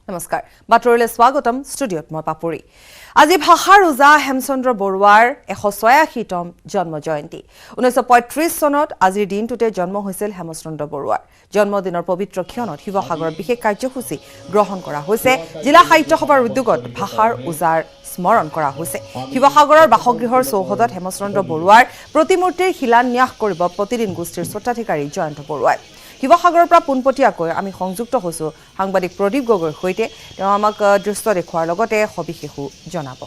নমস্কাৰ বাতৰিলৈ স্বাগতম ষ্টুডিঅত মই পাপুৰি আজি ভাষাৰ উজা হেমচন্দ্ৰ বৰুৱাৰ 186তম জন্ম জয়ন্তী 1935 চনত আজিৰ দিনটোতে জন্ম হৈছিল হেমচন্দ্ৰ বৰুৱাৰ জন্মদিনৰ পবিত্ৰ ক্ষণত শিৱসাগৰৰ বিশেষ কাৰ্যসূচী গ্ৰহণ কৰা হৈছে জিলা সাহিত্য সভাৰ উদ্যোগত ভাষাৰ উজাৰ স্মৰণ কৰা হৈছে শিৱসাগৰৰ বাসগৃহৰ চৌহদত হেমচন্দ্ৰ বৰুৱাৰ প্ৰতিমূৰ্তিৰ শিলান্যাস কৰিব প্ৰতিদিন গোষ্ঠীৰ স্বত্বাধিকাৰী জয়ন্ত বৰুৱাই শিৱসাগৰৰ পৰা পোনপটীয়াকৈ আমি সংযুক্ত হৈছো সাংবাদিক প্ৰদীপ গগৈৰ সৈতে তেওঁ আমাক দৃশ্য দেখুৱাৰ লগতে সবিশেষো জনাব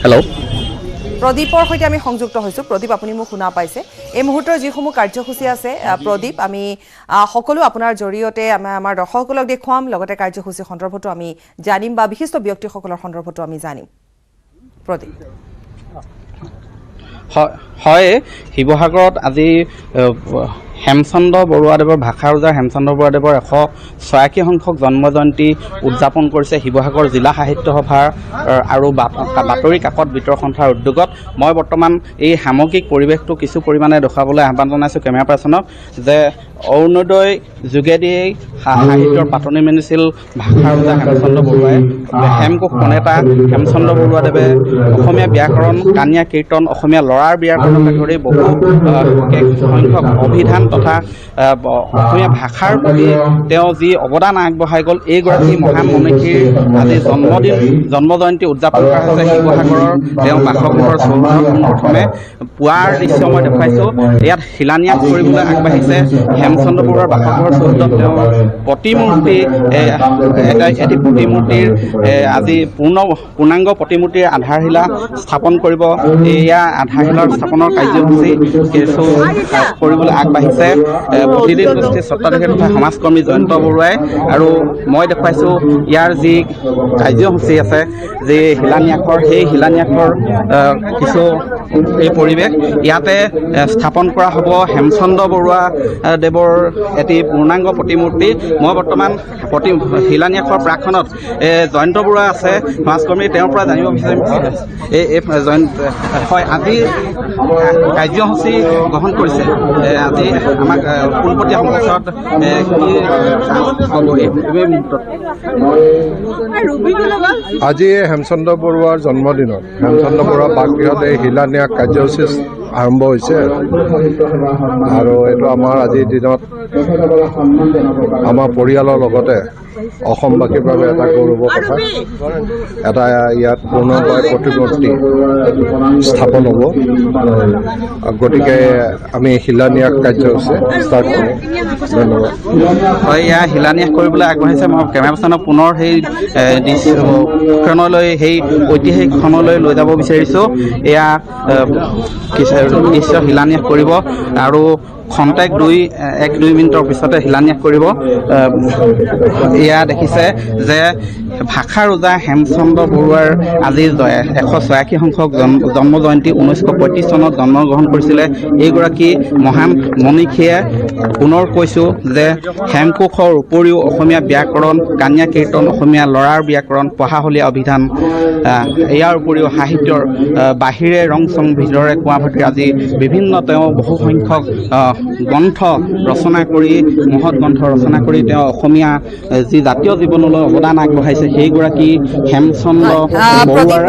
হেল্ল' প্ৰদীপৰ সৈতে আমি সংযুক্ত হৈছো প্ৰদীপ আপুনি মোক শুনা পাইছে এই মুহূৰ্তৰ যিসমূহ কাৰ্যসূচী আছে প্ৰদীপ আমি সকলো আপোনাৰ জৰিয়তে আমাৰ দৰ্শকসকলক দেখুৱাম লগতে কাৰ্যসূচী সন্দৰ্ভতো আমি জানিম বা বিশিষ্ট ব্যক্তিসকলৰ সন্দৰ্ভতো আমি জানিম প্ৰদীপ হয় শিৱসাগৰত আজি হেমচন্দ্ৰ বৰুৱাদেৱৰ ভাষাৰ উজাৰ হেমচন্দ্ৰ বৰুৱাদেৱৰ 186 সংখ্যক জন্ম জয়ন্তী উদযাপন কৰিছে শিৱসাগৰ জিলা সাহিত্য সভাৰ আৰু বাতৰি কাকত বিতৰণ সন্থাৰ উদ্যোগত মই বৰ্তমান এই সামগ্ৰিক পৰিৱেশটো কিছু পৰিমাণে দেখুৱাবলৈ আহ্বান জনাইছোঁ কেমেৰা পাৰ্চনক যে অৰুণোদয় যোগেদি সাহিত্যৰ পাতনি মেলিছিল ভাষাৰ উজাৰ হেমচন্দ্ৰ বৰুৱাই হেমকোষ প্ৰণেতা হেমচন্দ্ৰ বৰুৱাদেৱে অসমীয়া ব্যাকৰণ কানিয়া কীৰ্তন অসমীয়া ল'ৰাৰ ব্যাকৰণকে ধৰি বহু সংখ্যক অভিধান তথা অসমীয়া ভাষাৰ প্ৰতি তেওঁ যি অৱদান আগবঢ়াই গ'ল এইগৰাকী মহান মনীষীৰ আজি জন্ম জয়ন্তী উদযাপন কৰা হৈছে শিৱসাগৰৰ তেওঁ বাসগৃহৰ চৌহদত প্ৰথমে পুৱাৰ দৃশ্য মই দেখুৱাইছোঁ ইয়াত শিলান্যাস কৰিবলৈ আগবাঢ়িছে হেমচন্দ্ৰ বৰুৱাৰ বাসগৃহৰ চৌহদত তেওঁ প্ৰতিমূৰ্তি এটি প্ৰতিমূৰ্তিৰ আজি পূৰ্ণাংগ প্ৰতিমূৰ্তিৰ আধাৰশিলা স্থাপন কৰিব এয়া আধাৰশিলাৰ স্থাপনৰ কাৰ্যসূচী কিছু কৰিবলৈ আগবাঢ়িছে প্ৰতিদিন গোষ্ঠীৰ স্বত্বাধিকাৰী তথা সমাজকৰ্মী জয়ন্ত বৰুৱাই আৰু মই দেখুৱাইছোঁ ইয়াৰ যি কাৰ্যসূচী আছে যি শিলান্যাসৰ সেই শিলান্যাসৰ কিছু এই পৰিৱেশ ইয়াতে স্থাপন কৰা হ'ব হেমচন্দ্ৰ বৰুৱা দেৱৰ এটি পূৰ্ণাংগ প্ৰতিমূৰ্তি মই বৰ্তমান শিলান্যাসৰ প্ৰাকখনত জয়ন্ত বৰুৱা আছে সমাজকৰ্মী তেওঁৰ পৰা জানিব বিচাৰিম হয় আজি কাৰ্যসূচী গ্ৰহণ কৰিছে আজি আমাক পোনপটীয়া সম্প্ৰচাৰত আজি হেমচন্দ্ৰ বৰুৱাৰ জন্মদিনত হেমচন্দ্ৰ বৰুৱা বাসগৃহত এই শিলান্যাস কাৰ্যসূচী আৰম্ভ হৈছে আৰু এইটো আমাৰ আজিৰ দিনত আমাৰ পৰিয়ালৰ লগতে অসমবাসীৰ বাবে এটা গৌৰৱৰ কথা এটা ইয়াত পূৰ্ণকায় প্ৰতিমূৰ্তি স্থাপন হ'ব গতিকে আমি শিলান্যাস কাৰ্যসূচী ষ্টাৰ্ট কৰিম ধন্যবাদ হয় এয়া শিলান্যাস কৰিবলৈ আগবাঢ়িছে মই কেমেৰা পাৰ্চনক পুনৰ সেই দৃশ্যখনলৈ সেই ঐতিহাসিক ক্ষণলৈ লৈ যাব বিচাৰিছোঁ এয়া দৃশ্য শিলান্যাস কৰিব আৰু খন্তেক 1-2 মিনিটৰ পিছতে শিলান্যাস কৰিব এয়া দেখিছে যে ভাষাৰ উজা হেমচন্দ্ৰ বৰুৱাৰ আজি 186 সংখ্যক জন্ম জয়ন্তী 1935 চনত জন্মগ্ৰহণ কৰিছিলে এইগৰাকী মহান মনীষীয়ে পুনৰ কৈছোঁ যে হেমকোষৰ উপৰিও অসমীয়া ব্যাকৰণ কানিয়া কীৰ্তন অসমীয়া ল'ৰাৰ ব্যাকৰণ পঢ়াশলীয়া অভিধান ইয়াৰ উপৰিও সাহিত্যৰ বাহিৰে ৰং চং ভিতৰে কোৱা ভাটি আজি বিভিন্ন তেওঁ বহু সংখ্যক গ্ৰন্থ ৰচনা কৰি মহৎ গ্ৰন্থ ৰচনা কৰি তেওঁ অসমীয়া যি জাতীয় জীৱনলৈ অৱদান আগবঢ়াইছে সেইগৰাকী হেমচন্দ্ৰ বৰুৱাৰ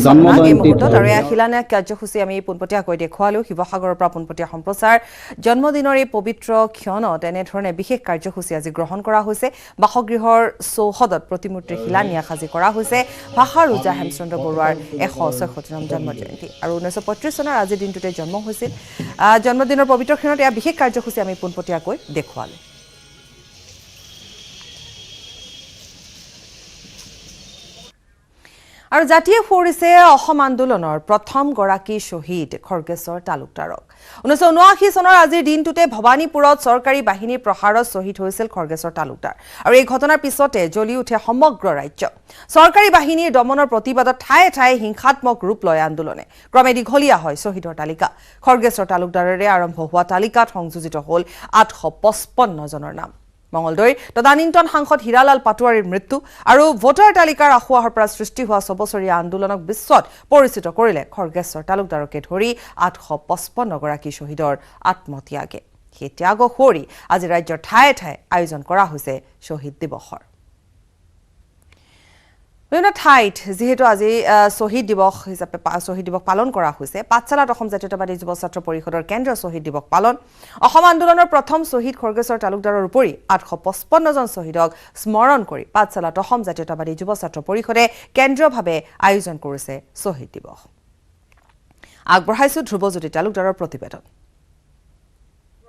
জন্ম জয়ন্তীত আৰু এই শিলান্যাস কাৰ্যসূচী আমি পোনপটীয়াকৈ দেখুৱালোঁ শিৱসাগৰৰ পৰা পোনপটীয়া সম্প্ৰচাৰ জন্মদিনৰ এই পবিত্ৰ ক্ষণত এনেধৰণে বিশেষ কাৰ্যসূচী আজি গ্ৰহণ কৰা হৈছে বাসগৃহৰ চৌহদত প্ৰতিমূৰ্তিৰ শিলান্যাস আজি কৰা হৈছে ভাষাৰ উজা হেমচন্দ্ৰ বৰুৱাৰ 186তম জন্ম জয়ন্তী আৰু 1935 চনৰ আজিৰ দিনটোতে জন্ম হৈছিল জন্মদিনৰ পবিত্ৰ ক্ষণত এয়া বিশেষ কাৰ্যসূচী আমি পোনপটীয়াকৈ দেখুৱালোঁ আৰু জাতিয়ে ফুৰিছে অসম আন্দোলনৰ প্ৰথম গৰাকী শ্বহীদ খৰ্গেশ্বৰ তালুকদাৰক 1979 চনৰ আজিৰ দিনটোতে ভৱানীপুৰত চৰকাৰী বাহিনীৰ প্ৰহাৰত শ্বহীদ হৈছিল খৰ্গেশ্বৰ তালুকদাৰ আৰু এই ঘটনাৰ পিছতে জ্বলি উঠে সমগ্ৰ ৰাজ্য চৰকাৰী বাহিনীৰ দমনৰ প্ৰতিবাদত ঠায়ে ঠায়ে হিংসাত্মক ৰূপ লয় আন্দোলনে ক্ৰমে দীঘলীয়া হয় শ্বহীদৰ তালিকা খৰ্গেশ্বৰ তালুকদাৰেৰে আৰম্ভ হোৱা তালিকাত সংযোজিত হ'ল 855 জনৰ নাম মঙলদৈৰ তদানীন্তন সাংসদ হীৰালাল পাটোৱাৰীৰ মৃত্যু আৰু ভোটাৰ তালিকাৰ আখুৱাহৰ পৰা সৃষ্টি হোৱা 6 বছৰীয়া আন্দোলনক বিশ্বত পৰিচিত কৰিলে খৰ্গেশ্বৰ তালুকদাৰকে ধৰি 855 গৰাকী শ্বহীদৰ আত্মত্যাগে। সেই ত্যাগক সুঁৱৰি আজি ৰাজ্যৰ ঠায়ে ঠায়ে আয়োজন কৰা হৈছে শ্বহীদ দিৱসৰ। বিভিন্ন ঠাইত যেহেতু আজি শ্বহীদ দিৱস হিচাপে শ্বহীদ দিৱস পালন কৰা হৈছে, পাঠশালাত অসম জাতীয়তাবাদী যুৱ ছাত্ৰ পৰিষদৰ কেন্দ্ৰীয় শ্বহীদ দিৱস পালন। অসম আন্দোলনৰ প্ৰথম শ্বহীদ খৰ্গেশ্বৰ তালুকদাৰৰ উপৰি 855 জন শ্বহীদক স্মৰণ কৰি পাঠশালাত অসম জাতীয়তাবাদী যুৱ ছাত্ৰ পৰিষদে কেন্দ্ৰীয়ভাৱে আয়োজন কৰিছে শ্বহীদ দিৱস। আগবঢ়াইছো ধ্ৰুৱজ্যোতি তালুকদাৰৰ প্ৰতিবেদন।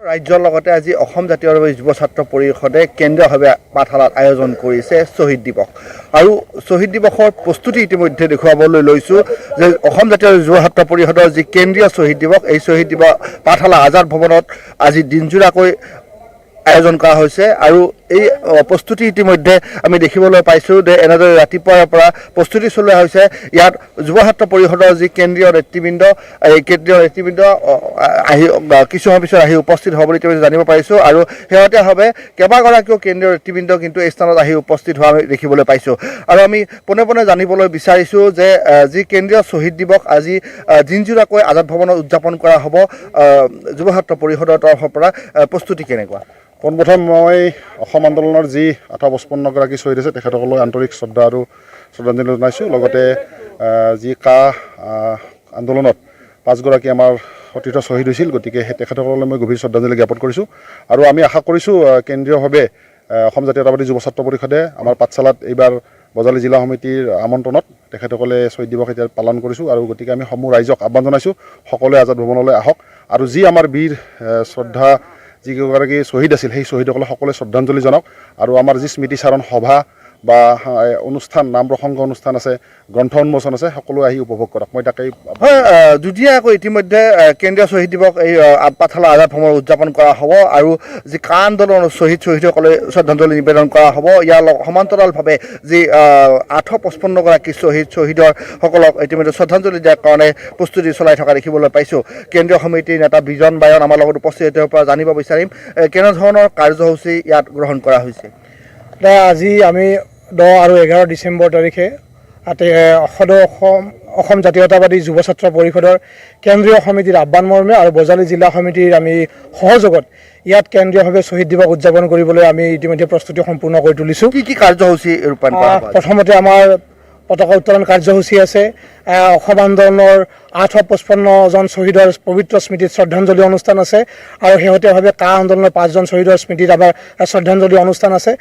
ৰাজ্যৰ লগতে আজি অসম জাতীয়তাবাদী যুৱ ছাত্ৰ পৰিষদে কেন্দ্ৰীয়ভাৱে পাঠশালাত আয়োজন কৰিছে শ্বহীদ দিৱস। আৰু শ্বহীদ দিৱসৰ প্ৰস্তুতি ইতিমধ্যে দেখুৱাবলৈ লৈছোঁ যে অসম জাতীয় যুৱ ছাত্ৰ পৰিষদৰ যি কেন্দ্ৰীয় শ্বহীদ দিৱস, এই শ্বহীদ দিৱস পাঠশালা আজাদ ভৱনত আজি দিনজোৰাকৈ আয়োজন কৰা হৈছে। আৰু এই প্ৰস্তুতি ইতিমধ্যে আমি দেখিবলৈ পাইছোঁ যে এনেদৰে ৰাতিপুৱাৰ পৰা প্ৰস্তুতি চলোৱা হৈছে। ইয়াত যুৱ ছাত্ৰ পৰিষদৰ যি কেন্দ্ৰীয় নেতৃবৃন্দ, এই কেন্দ্ৰীয় নেতৃবৃন্দ আহি কিছু সময় পিছত আহি উপস্থিত হ'ব বুলি ইতিমধ্যে জানিব পাৰিছোঁ। আৰু শেহতীয়াভাৱে কেইবাগৰাকীও কেন্দ্ৰীয় নেতৃবৃন্দ কিন্তু এই স্থানত আহি উপস্থিত হোৱা আমি দেখিবলৈ পাইছোঁ। আৰু আমি পোনে পোনে জানিবলৈ বিচাৰিছোঁ যে যি কেন্দ্ৰীয় শ্বহীদ দিৱস আজি দিনজোৰাকৈ আজাদ ভৱনত উদযাপন কৰা হ'ব, যুৱ ছাত্ৰ পৰিষদৰ তৰফৰ পৰা প্ৰস্তুতি কেনেকুৱা? পোনপ্ৰথম মই অসম আন্দোলনৰ যি 855 গৰাকী শ্বহীদ আছে তেখেতসকললৈ আন্তৰিক শ্ৰদ্ধা আৰু শ্ৰদ্ধাঞ্জলি জনাইছোঁ। লগতে যি আন্দোলনত 5 গৰাকী আমাৰ সতীৰ্থ শ্বহীদ হৈছিল, গতিকে সেই তেখেতসকললৈ মই গভীৰ শ্ৰদ্ধাঞ্জলি জ্ঞাপন কৰিছোঁ। আৰু আমি আশা কৰিছোঁ কেন্দ্ৰীয়ভাৱে অসম জাতীয়তাবাদী যুৱ ছাত্ৰ পৰিষদে আমাৰ পাঠশালাত এইবাৰ বজালী জিলা সমিতিৰ আমন্ত্ৰণত তেখেতসকলে শ্বহীদ দিৱস এতিয়া পালন কৰিছোঁ। আৰু গতিকে আমি সমূহ ৰাইজক আহ্বান জনাইছোঁ সকলোৱে আজাদ ভৱনলৈ আহক আৰু যি আমাৰ বীৰ শ্ৰদ্ধা যিগৰাকী শ্বহীদ আছিল সেই শ্বহীদসকলক সকলোৱে শ্ৰদ্ধাঞ্জলি জনাওক। আৰু আমাৰ যি স্মৃতিচাৰণ সভা বা অনুষ্ঠান, নাম প্ৰসংগ অনুষ্ঠান আছে, গ্ৰন্থ উন্মোচন আছে, সকলোৱে আহি উপভোগ কৰক। মই তাকেই দুদিনীয়াকৈ ইতিমধ্যে কেন্দ্ৰীয় শ্বহীদ দিৱস এই পাঠশালা আজাদ ভৱনত উদযাপন কৰা হ'ব। আৰু যি কা আন্দোলনৰ শ্বহীদসকলে শ্ৰদ্ধাঞ্জলি নিবেদন কৰা হ'ব। ইয়াৰ সমান্তৰালভাৱে যি 855 গৰাকী শ্বহীদৰ সকলক ইতিমধ্যে শ্ৰদ্ধাঞ্জলি দিয়াৰ কাৰণে প্ৰস্তুতি চলাই থকা দেখিবলৈ পাইছোঁ। কেন্দ্ৰীয় সমিতিৰ নেতা বিজন বায়ন আমাৰ লগত উপস্থিত হোৱাৰ পৰা জানিব বিচাৰিম কেনেধৰণৰ কাৰ্যসূচী ইয়াত গ্ৰহণ কৰা হৈছে। আজি আমি 10 আৰু 11 ডিচেম্বৰ তাৰিখে অসম জাতীয়তাবাদী যুৱ ছাত্ৰ পৰিষদৰ কেন্দ্ৰীয় সমিতিৰ আহ্বান মৰ্মে আৰু বজালী জিলা সমিতিৰ আমি সহযোগত ইয়াত কেন্দ্ৰীয়ভাৱে শ্বহীদ দিৱস উদযাপন কৰিবলৈ আমি ইতিমধ্যে প্ৰস্তুতি সম্পূৰ্ণ কৰি তুলিছোঁ। কি কাৰ্যসূচী ৰূপায়ণ কৰা হ'ব? প্ৰথমতে আমাৰ পতাকা উত্তোলন কাৰ্যসূচী আছে। অসম আন্দোলনৰ 855 জন শ্বহীদৰ পবিত্ৰ স্মৃতিত শ্ৰদ্ধাঞ্জলি অনুষ্ঠান আছে। আৰু শেহতীয়াভাৱে কা আন্দোলনৰ 5 জন শ্বহীদৰ স্মৃতিত আমাৰ শ্ৰদ্ধাঞ্জলি অনুষ্ঠান আছে।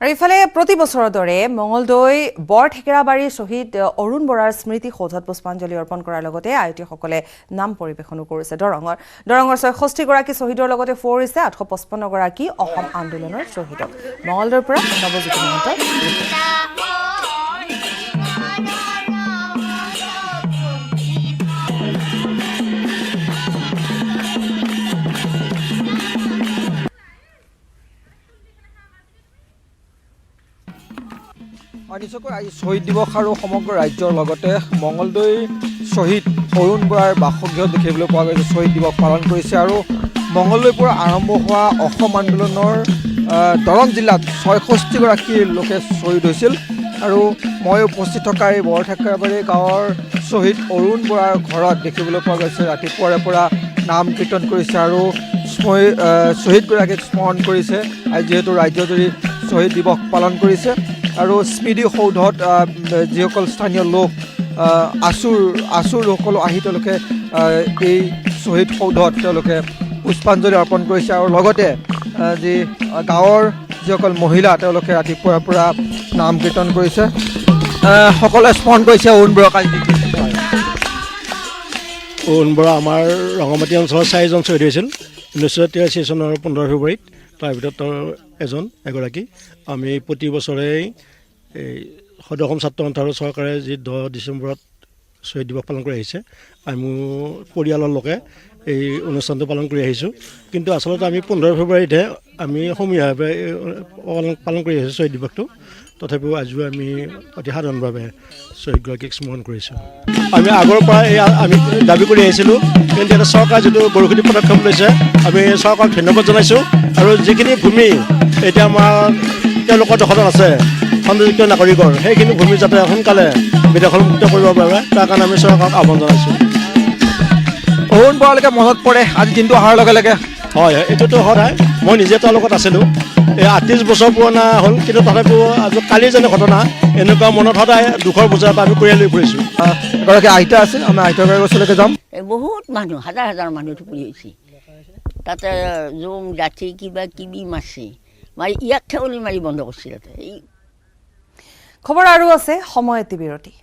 আৰু ইফালে প্ৰতি বছৰৰ দৰে মঙলদৈ বৰঠেকেৰাবাৰীৰ শ্বহীদ অৰুণ বৰাৰ স্মৃতি সৌধত পুষ্পাঞ্জলি অৰ্পণ কৰাৰ লগতে আয়তীসকলে নাম পৰিৱেশনো কৰিছে। দৰঙৰ 66 গৰাকী শ্বহীদৰ লগতে ফুৰিছে 855 গৰাকী অসম আন্দোলনৰ শ্বহীদক। মঙলদৈৰ পৰা নৱজ্যোতি মহন্ত। নিশ্চয়কৈ আজি শ্বহীদ দিৱস আৰু সমগ্ৰ ৰাজ্যৰ লগতে মঙলদৈ শ্বহীদ অৰুণ বৰাৰ বাসগৃহত দেখিবলৈ পোৱা গৈছে শ্বহীদ দিৱস পালন কৰিছে। আৰু মঙলদৈৰ পৰা আৰম্ভ হোৱা অসম আন্দোলনৰ দৰং জিলাত 66 গৰাকী লোকে শ্বহীদ হৈছিল। আৰু মই উপস্থিত থকা এই বৰঠেকেৰাবাৰী গাঁৱৰ শ্বহীদ অৰুণ বৰাৰ ঘৰত দেখিবলৈ পোৱা গৈছে ৰাতিপুৱাৰে পৰা নাম কীৰ্তন কৰিছে আৰু শ্বহীদগৰাকীক স্মৰণ কৰিছে। আজি যিহেতু ৰাজ্যজুৰি শ্বহীদ দিৱস পালন কৰিছে আৰু স্মৃতি সৌধত যিসকল স্থানীয় লোক আছুৰ লোকসকল আহি তেওঁলোকে এই শ্বহীদ সৌধত তেওঁলোকে পুষ্পাঞ্জলি অৰ্পণ কৰিছে। আৰু লগতে যি গাঁৱৰ যিসকল মহিলা তেওঁলোকে ৰাতিপুৱাৰ পৰা নাম কীৰ্তন কৰিছে, সকলোৱে স্মৰণ কৰিছে অৰুণ বৰাক। অৰুণ বৰা আমাৰ ৰঙামাটি অঞ্চলৰ 4 জন শ্বহীদ হৈছিল 1983 চনৰ 15 ফেব্ৰুৱাৰীত। তাৰ ভিতৰত এগৰাকী। আমি প্ৰতি বছৰেই এই সদৌ অসম ছাত্ৰ সন্থাৰ চৰকাৰে যি 10 ডিচেম্বৰত শ্বহীদ দিৱস পালন কৰি আহিছে, আমি পৰিয়ালৰ লোকে এই অনুষ্ঠানটো পালন কৰি আহিছোঁ। কিন্তু আচলতে আমি 15 ফেব্ৰুৱাৰীতহে আমি সমূহীয়াভাৱে পালন কৰি আহিছোঁ শ্বহীদ দিৱসটো। তথাপিও আজিও আমি অতি সাধাৰণভাৱে শ্বহীদগৰাকীক স্মৰণ কৰিছোঁ। আমি আগৰ পৰা আমি দাবী কৰি আহিছিলোঁ, কিন্তু এটা চৰকাৰে যিটো বৰষুণী পদক্ষেপ লৈছে আমি চৰকাৰক ধন্যবাদ জনাইছোঁ। আৰু যিখিনি ভূমি এতিয়া আমাৰ তেওঁলোকৰ দখলত আছে সংযোজিত নাগৰিকৰ, সেইখিনি ভূমি যাতে সোনকালে বেদখলমুক্ত কৰিব পাৰে তাৰ কাৰণে আমি চৰকাৰক আহ্বান জনাইছোঁ। অৰুণ বৰালৈকে মনত পৰে আজি দিনটো অহাৰ লগে লগে? হয়, এইটোতো সদায় মই নিজে তাৰ লগত আছিলোঁ। 38 বছৰ পুৰণা হ'ল, কিন্তু তথাপিও আজি কালিৰ যেনে ঘটনা এনেকুৱা মনত সদায় দুখৰ বোজা এটা আমি কঢ়িয়াই লৈ ফুৰিছোঁ। এগৰাকী আইতা আছে, আমি আইতাগৰাকীৰ ওচৰলৈকে যাম। বহুত মানুহ, হাজাৰ হাজাৰ মানুহ টুকুৰি হৈছে। তাতে জোং ডাঠি কিবা কিবি মাছে মাৰি ইয়াক থেউলি মাৰি বন্ধ কৰিছে। তাতে এই খবৰ আৰু আছে, সময় এটি বিৰতি।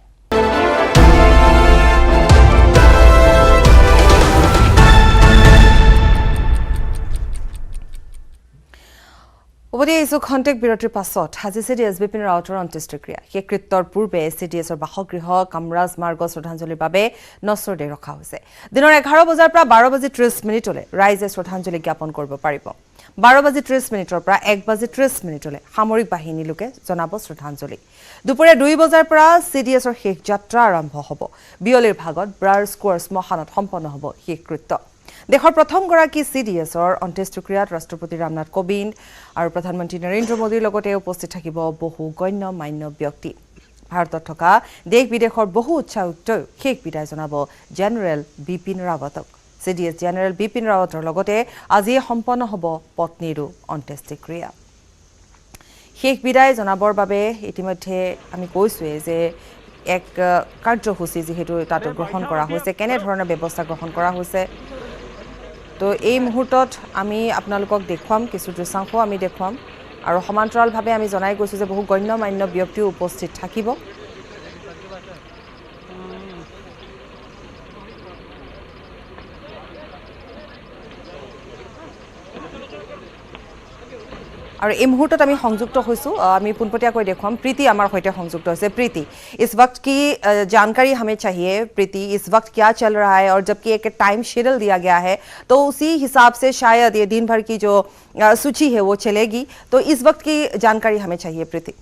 উভতি আহিছোঁ খন্তেক বিৰতিৰ পাছত। আজি CDS বিপিন ৰাৱতৰ অন্ত্যেষ্টিক্ৰিয়া। শেষকৃত্যৰ পূৰ্বে CDSৰ বাসগৃহ কামৰাজ মাৰ্গ শ্ৰদ্ধাঞ্জলিৰ বাবে নচৰদে ৰখা হৈছে। দিনৰ 11 বজাৰ পৰা 12:30 ৰাইজে শ্ৰদ্ধাঞ্জলি জ্ঞাপন কৰিব পাৰিব। 12:30 পৰা 1:30 সামৰিক বাহিনীৰ লোকে জনাব শ্ৰদ্ধাঞ্জলি। দুপৰীয়া 2 বজাৰ পৰা CDSৰ শেষ যাত্ৰা আৰম্ভ হ'ব। বিয়লিৰ ভাগত ব্ৰাৰ স্কোৱাৰ শ্মশানত সম্পন্ন হ'ব শেষকৃত্য। দেশৰ প্ৰথমগৰাকী CDSৰ অন্ত্যেষ্টিক্ৰিয়াত ৰাষ্ট্ৰপতি ৰামনাথ কোবিন্দ আৰু প্ৰধানমন্ত্ৰী নৰেন্দ্ৰ মোদীৰ লগতে উপস্থিত থাকিব বহু গণ্য মান্য ব্যক্তি। ভাৰতত থকা দেশ বিদেশৰ বহু উচ্চায়ুক্তই শেষ বিদায় জনাব জেনেৰেল বিপিন ৰাৱতক। CDS জেনেৰেল বিপিন ৰাৱতৰ লগতে আজিয়ে সম্পন্ন হ'ব পত্নীৰো অন্ত্যেষ্টিক্ৰিয়া। শেষ বিদায় জনাবৰ বাবে ইতিমধ্যে আমি কৈছোঁৱেই যে এক কাৰ্যসূচী যিহেতু তাত গ্ৰহণ কৰা হৈছে, কেনেধৰণৰ ব্যৱস্থা গ্ৰহণ কৰা হৈছে। তো এই মুহূৰ্তত আমি আপোনালোকক দেখুৱাম, কিছু দৃশ্যাংশ আমি দেখুৱাম আৰু সমান্তৰালভাৱে আমি জনাই গৈছোঁ যে বহু গণ্য মান্য ব্যক্তিও উপস্থিত থাকিব। और এই মুহূৰ্তত আমি সংযুক্ত হৈছোঁ, আমি পোনপটীয়াকৈ দেখুৱাম। प्रीति हमारे সৈতে সংযুক্ত হৈছে। प्रीति, इस वक्त की जानकारी हमें चाहिए। प्रीति, इस वक्त क्या चल रहा है और जबकि एक टाइम शेड्यूल दिया गया है तो उसी हिसाब से शायद ये दिन भर की जो सूची है वो चलेगी, तो इस वक्त की जानकारी हमें चाहिए प्रीति।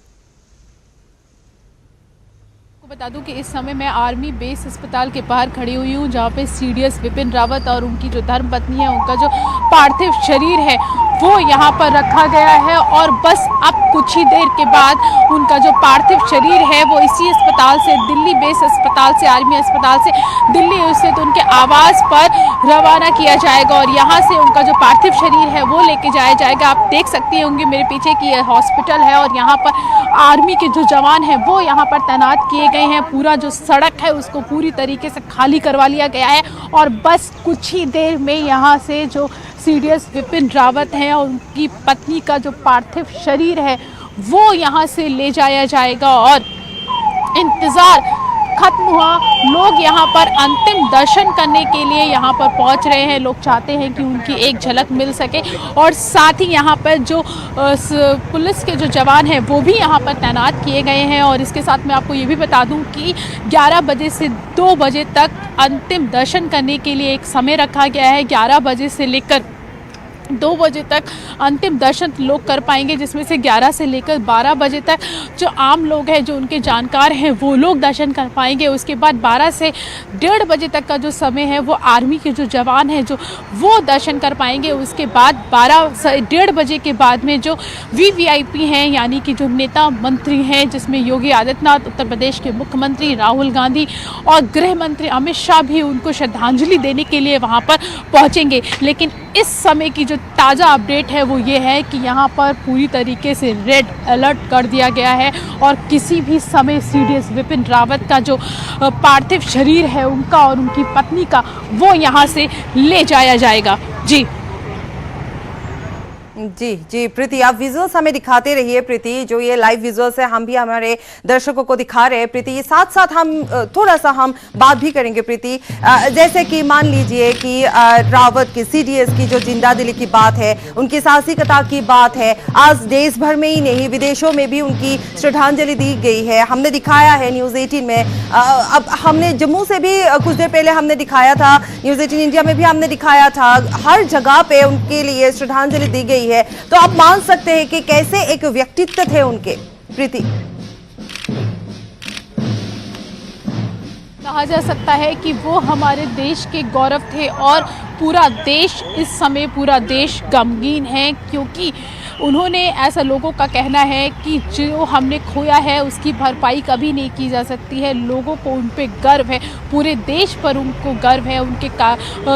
बता दूं कि इस समय मैं आर्मी बेस अस्पताल के बाहर खड़ी हुई हूं, जहां पे CDS विपिन रावत और उनकी जो धर्मपत्नी है उनका जो पार्थिव शरीर है वो यहां पर रखा गया है और बस अब कुछ ही देर के बाद उनका जो पार्थिव शरीर है वो इसी अस्पताल से, दिल्ली बेस अस्पताल से, आर्मी अस्पताल से दिल्ली स्थित उनके आवास पर रवाना किया जाएगा और यहाँ से उनका जो पार्थिव शरीर है वो लेके जाया जाएगा। आप देख सकते होंगे मेरे पीछे की यह हॉस्पिटल है और यहाँ पर आर्मी के जो जवान हैं वो यहाँ पर तैनात किए गए हैं। पूरा जो सड़क है उसको पूरी तरीके से खाली करवा लिया गया है और बस कुछ ही देर में यहाँ से जो CDS विपिन रावत हैं और उनकी पत्नी का जो पार्थिव शरीर है वो यहाँ से ले जाया जाएगा और इंतज़ार खत्म हुआ। लोग यहाँ पर अंतिम दर्शन करने के लिए यहाँ पर पहुँच रहे हैं। लोग चाहते हैं कि उनकी एक झलक मिल सके और साथ ही यहाँ पर जो पुलिस के जो जवान हैं वो भी यहाँ पर तैनात किए गए हैं। और इसके साथ मैं आपको ये भी बता दूं कि 11 बजे से 2 बजे तक अंतिम दर्शन करने के लिए एक समय रखा गया है। 11 बजे से लेकर 2 बजे तक अंतिम दर्शन लोग कर पाएंगे, जिसमें से 11 से लेकर 12 बजे तक जो आम लोग हैं, जो उनके जानकार हैं, वो लोग दर्शन कर पाएंगे। उसके बाद 12 से 1:30 बजे तक का जो समय है वो आर्मी के जो जवान हैं जो वो दर्शन कर पाएंगे। उसके बाद 12 से 1:30 बजे के बाद में जो VVIP हैं, यानी कि जो नेता मंत्री हैं, जिसमें योगी आदित्यनाथ, उत्तर प्रदेश के मुख्यमंत्री राहुल गांधी और गृह मंत्री अमित शाह भी उनको श्रद्धांजलि देने के लिए वहाँ पर पहुँचेंगे। लेकिन इस समय की जो ताज़ा अपडेट है वो ये है कि यहाँ पर पूरी तरीके से रेड अलर्ट कर दिया गया है और किसी भी समय CDS विपिन रावत का जो पार्थिव शरीर है उनका और उनकी पत्नी का वो यहाँ से ले जाया जाएगा। जी जी प्रीति, आप विजुअल्स हमें दिखाते रहिए। प्रीति, जो ये लाइव विजुअल्स है हम भी हमारे दर्शकों को दिखा रहे हैं। प्रीति, साथ साथ हम थोड़ा सा हम बात भी करेंगे। प्रीति, जैसे कि मान लीजिए कि रावत की CDS की जो जिंदा दिली की बात है, उनकी साहसिकता की बात है, आज देश भर में ही नहीं विदेशों में भी उनकी श्रद्धांजलि दी गई है। हमने दिखाया है न्यूज़ 18 में, अब हमने जम्मू से भी कुछ देर पहले हमने दिखाया था, न्यूज़ 18 इंडिया में भी हमने दिखाया था। हर जगह पे उनके लिए श्रद्धांजलि दी गई है। तो आप मान सकते हैं कि कैसे एक व्यक्तित्व थे उनके। प्रीति। कहा जा सकता है कि वो हमारे देश के गौरव थे और पूरा देश इस समय पूरा देश गमगीन है, क्योंकि उन्होंने ऐसा लोगों का कहना है कि जो हमने खोया है उसकी भरपाई कभी नहीं की जा सकती है। लोगों को उन पे गर्व है, पूरे देश पर उनको गर्व है। उनके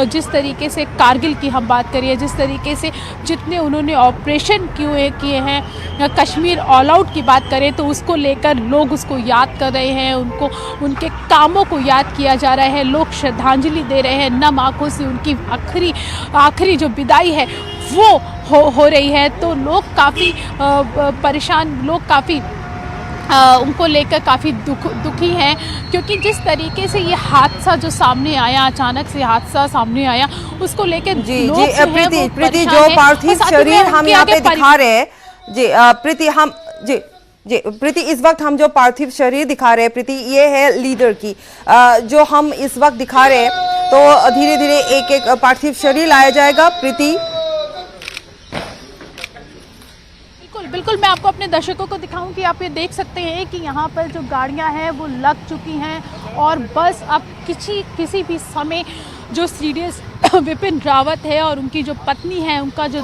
जिस तरीके से कारगिल की हम बात करें, जिस तरीके से जितने उन्होंने ऑपरेशन किए हैं, कश्मीर ऑल आउट की बात करें तो उसको लेकर लोग उसको याद कर रहे हैं, उनको उनके कामों को याद किया जा रहा है, लोग श्रद्धांजलि दे रहे हैं, नम आंखों से उनकी आखिरी जो विदाई है वो हो रही है। तो लोग काफ़ी परेशान, लोग काफ़ी उनको लेकर काफ़ी दुखी हैं, क्योंकि जिस तरीके से ये हादसा जो सामने आया, अचानक से हादसा सामने आया, उसको लेकर जी प्रीति जो पार्थिव शरीर हम यहाँ पे दिखा रहे हैं, जी प्रीति इस वक्त हम जो पार्थिव शरीर दिखा रहे हैं प्रीति, ये है लीडर की, जो हम इस वक्त दिखा रहे हैं। तो धीरे धीरे एक एक पार्थिव शरीर लाया जाएगा। प्रीति बिल्कुल मैं आपको अपने दर्शकों को दिखाऊं कि आप ये देख सकते हैं कि यहाँ पर जो गाड़ियाँ हैं वो लग चुकी हैं और बस अब किसी भी समय जो सीडीएस विपिन रावत है और उनकी जो पत्नी है, उनका जो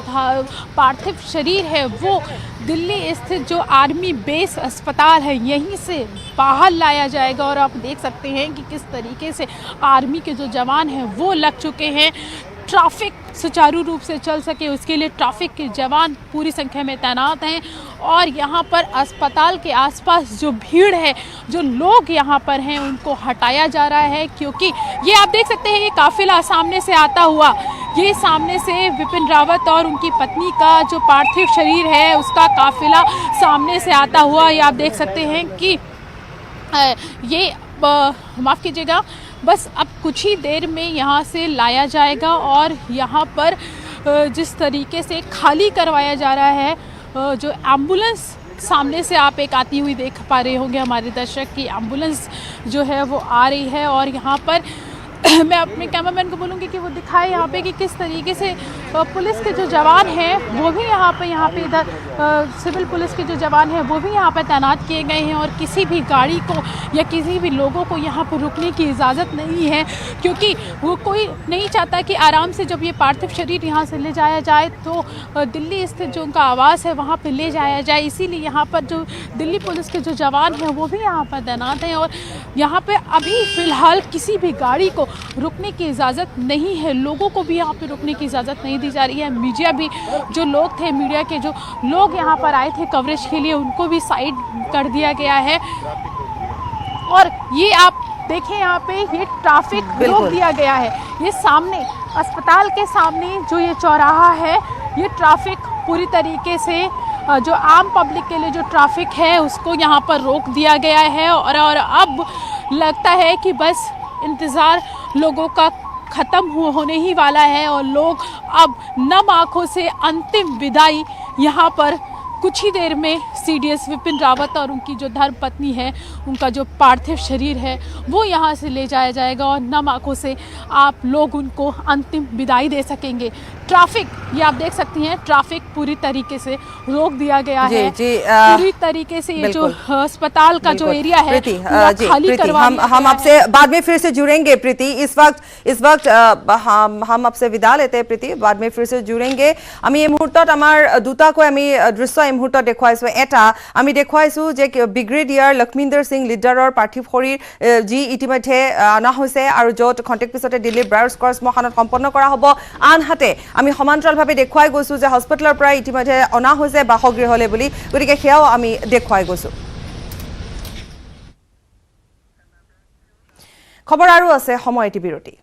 पार्थिव शरीर है वो दिल्ली स्थित जो आर्मी बेस अस्पताल है यहीं से बाहर लाया जाएगा। और आप देख सकते हैं कि किस तरीके से आर्मी के जो जवान हैं वो लग चुके हैं। ट्रैफिक सुचारू रूप से चल सके उसके लिए ट्रैफिक के जवान पूरी संख्या में तैनात हैं। और यहाँ पर अस्पताल के आसपास जो भीड़ है, जो लोग यहाँ पर हैं, उनको हटाया जा रहा है, क्योंकि ये आप देख सकते हैं ये काफिला सामने से आता हुआ, ये सामने से विपिन रावत और उनकी पत्नी का जो पार्थिव शरीर है उसका काफिला सामने से आता हुआ, ये आप देख सकते हैं कि ये माफ़ कीजिएगा, बस अब कुछ ही देर में यहाँ से लाया जाएगा। और यहाँ पर जिस तरीके से खाली करवाया जा रहा है, जो एम्बुलेंस सामने से आप एक आती हुई देख पा रहे होंगे हमारे दर्शक की एम्बुलेंस जो है वो आ रही है। और यहाँ पर मैं अपने कैमरामैन को बोलूँगी कि वो दिखाए यहाँ पे कि किस तरीके से पुलिस के जो जवान हैं वो भी यहाँ पे इधर सिविल पुलिस के जो जवान हैं वो भी यहाँ पे तैनात किए गए हैं। और किसी भी गाड़ी को या किसी भी लोगों को यहाँ पर रुकने की इजाज़त नहीं है, क्योंकि वो कोई नहीं चाहता कि आराम से जब ये पार्थिव शरीर यहाँ से ले जाया जाए तो दिल्ली स्थित जो उनका आवास है वहाँ पर ले जाया जाए। इसीलिए यहाँ पर जो दिल्ली पुलिस के जो जवान हैं वो भी यहाँ पर तैनात हैं। और यहाँ पर अभी फ़िलहाल किसी भी गाड़ी को रुकने की इजाज़त नहीं है, लोगों को भी यहाँ पे रुकने की इजाज़त नहीं दी जा रही है। मीडिया भी जो लोग थे, मीडिया के जो लोग यहाँ पर आए थे कवरेज के लिए, उनको भी साइड कर दिया गया है। और ये आप देखें यहाँ पे ये ट्रैफिक रोक दिया गया है, ये सामने अस्पताल के सामने जो ये चौराहा है, ये ट्रैफिक पूरी तरीके से जो आम पब्लिक के लिए जो ट्रैफिक है उसको यहाँ पर रोक दिया गया है। और अब लगता है कि बस इंतज़ार लोगों का ख़त्म होने ही वाला है और लोग अब नम आँखों से अंतिम विदाई यहाँ पर कुछ ही देर में सीडीएस विपिन रावत और उनकी जो धर्मपत्नी है, उनका जो पार्थिव शरीर है वो यहाँ से ले जाया जाएगा और नम आँखों से आप लोग उनको अंतिम विदाई दे सकेंगे। ट्रैफिक ये आप देख सकती हैं, ट्रैफिक पूरी तरीके से रोक दिया गया है। पूरी तरीके से ये जो अस्पताल का जो एरिया है खाली करवा। हम आपसे बाद में फिर से जुड़ेंगे प्रीति। इस वक्त हम आपसे विदा लेते हैं प्रीति, बाद में फिर से जुड़ेंगे। आमी এই মুহূৰ্তত আমাৰ দুটাকৈ আমি দৃশ্য এই মুহূৰ্তত দেখুৱাইছো। এটা আমি দেখুৱাইছো যে ব্ৰিগেডিয়াৰ লক্ষ্মীন্দৰ সিং লিডাৰৰ পাৰ্থিৱ শৰীৰ যি ইতিমধ্যে অনা হৈছে আৰু য'ত খন্তেক পিছতে দিল্লীৰ ব্ৰায়ৰ স্কোৱাৰ শ্মশানত সম্পন্ন কৰা হ'ব। আনহাতে আমি সমান্তৰালভাৱে দেখুৱাই গৈছো যে হস্পিটেলৰ পৰা ইতিমধ্যে অনা হৈছে বাসগৃহলৈ বুলি, গতিকে সেয়াও আমি দেখুৱাই গৈছো। খবৰ আৰু আছে, সময় এটি বিৰতি।